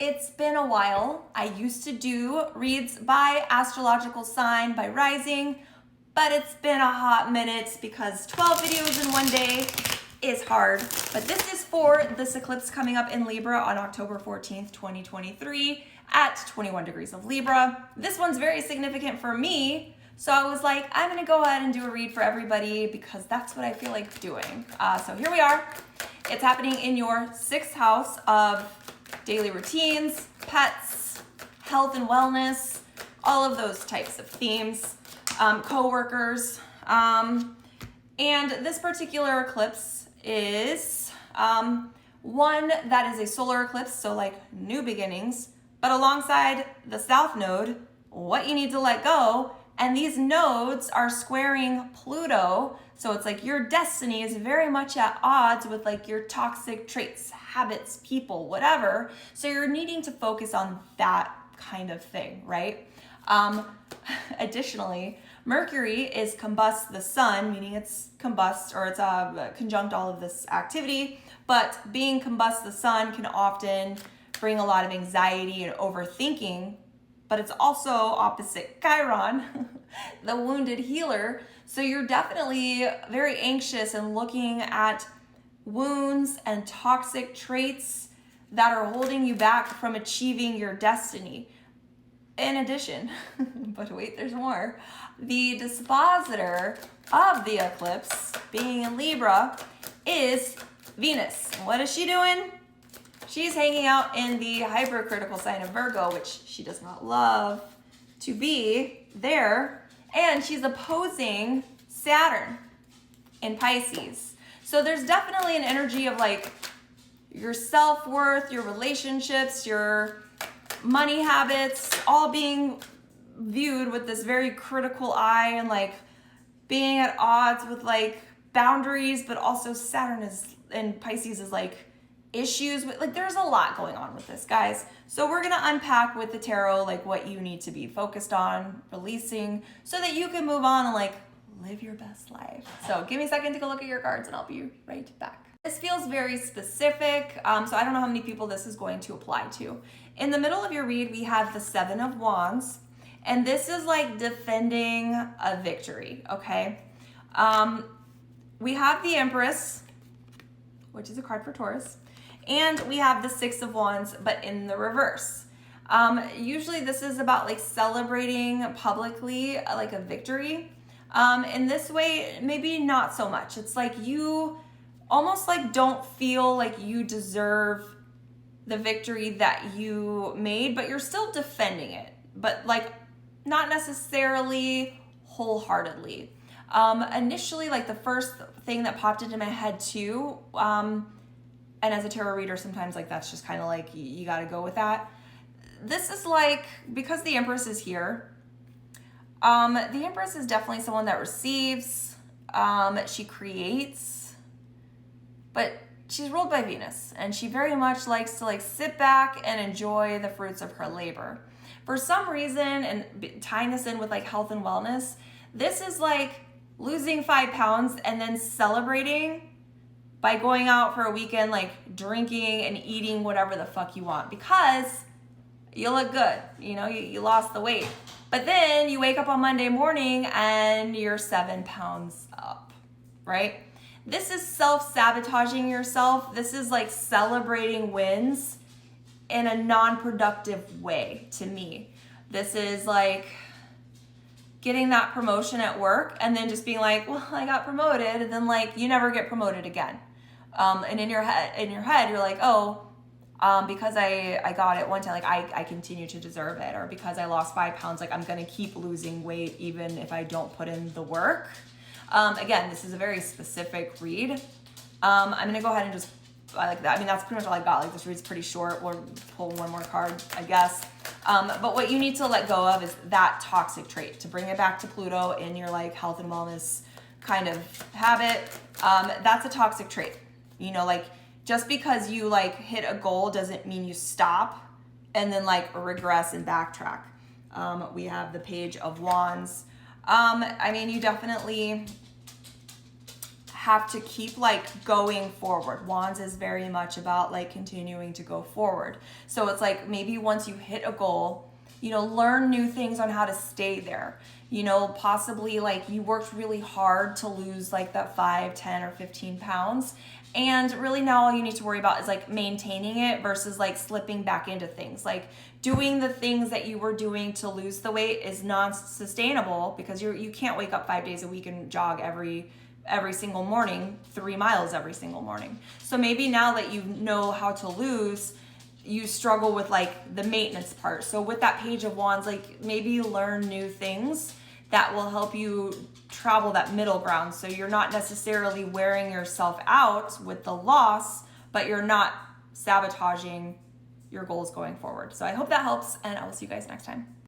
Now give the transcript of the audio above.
It's been a while. I used to do reads by astrological sign, by rising, but it's been a hot minute because 12 videos in one day is hard. But this is for this eclipse coming up in Libra on October 14th, 2023 at 21 degrees of Libra. This one's very significant for me. So I was like, I'm gonna go ahead and do a read for everybody because that's what I feel like doing. So here we are. It's happening in your 6th house of daily routines, pets, health and wellness, all of those types of themes, co-workers. And this particular eclipse is one that is a solar eclipse, so like new beginnings, but alongside the south node, what you need to let go. And these nodes are squaring Pluto. So it's like your destiny is very much at odds with like your toxic traits, habits, people, whatever. So you're needing to focus on that kind of thing, right? Additionally, Mercury is combust the sun, meaning it's combust or it's conjunct all of this activity. But being combust the sun can often bring a lot of anxiety and overthinking. But it's also opposite Chiron, the wounded healer. So you're definitely very anxious and looking at wounds and toxic traits that are holding you back from achieving your destiny. In addition, but wait, there's more. The dispositor of the eclipse, being in Libra, is Venus. What is she doing? She's hanging out in the hypercritical sign of Virgo, which she does not love to be there. And she's opposing Saturn in Pisces. So there's definitely an energy of like your self-worth, your relationships, your money habits, all being viewed with this very critical eye and like being at odds with like boundaries, but also Saturn is and Pisces is like issues with like there's a lot going on with this, guys. So we're gonna unpack with the tarot like what you need to be focused on releasing so that you can move on and like live your best life. So give me a second to go look at your cards and I'll be right back. This feels very specific, so I don't know how many people this is going to apply to. In the middle of your read, we have the 7 of Wands, and this is like defending a victory, okay? We have the Empress, which is a card for Taurus, and we have the 6 of Wands, but in the reverse. Usually this is about like celebrating publicly like a victory. In this way, maybe not so much. It's like you almost like don't feel like you deserve the victory that you made, but you're still defending it, but like not necessarily wholeheartedly. Initially, like the first thing that popped into my head too, and as a tarot reader, sometimes like that's just kind of like you got to go with that. This is like, because the Empress is here, the Empress is definitely someone that receives, she creates, but she's ruled by Venus, and she very much likes to like sit back and enjoy the fruits of her labor. For some reason, and tying this in with like health and wellness, this is like losing 5 pounds and then celebrating by going out for a weekend, like drinking and eating whatever the fuck you want because you look good, you know, you lost the weight. But then you wake up on Monday morning and you're 7 pounds up, right? This is self-sabotaging yourself. This is like celebrating wins in a non-productive way to me. This is like getting that promotion at work and then just being like, well, I got promoted, and then like you never get promoted again. And in your head, you're like, oh, because I got it one time, like I continue to deserve it, or because I lost 5 pounds, like I'm gonna keep losing weight even if I don't put in the work. Again, this is a very specific read. I'm gonna go ahead and just, I like that. I mean, that's pretty much all I got. Like this read's pretty short. We'll pull one more card, I guess. But what you need to let go of is that toxic trait, to bring it back to Pluto in your like health and wellness kind of habit. That's a toxic trait. You know, like just because you like hit a goal doesn't mean you stop and then like regress and backtrack. We have the Page of Wands. I mean, you definitely have to keep like going forward. Wands is very much about like continuing to go forward. So it's like maybe once you hit a goal, you know, learn new things on how to stay there. You know, possibly like you worked really hard to lose like that 5, 10, or 15 pounds. And really now all you need to worry about is like maintaining it versus like slipping back into things. Like doing the things that you were doing to lose the weight is non-sustainable because you can't wake up 5 days a week and jog every single morning, 3 miles every single morning. So maybe now that you know how to lose, you struggle with like the maintenance part. So with that Page of Wands, like maybe learn new things that will help you travel that middle ground. So you're not necessarily wearing yourself out with the loss, but you're not sabotaging your goals going forward. So I hope that helps, and I will see you guys next time.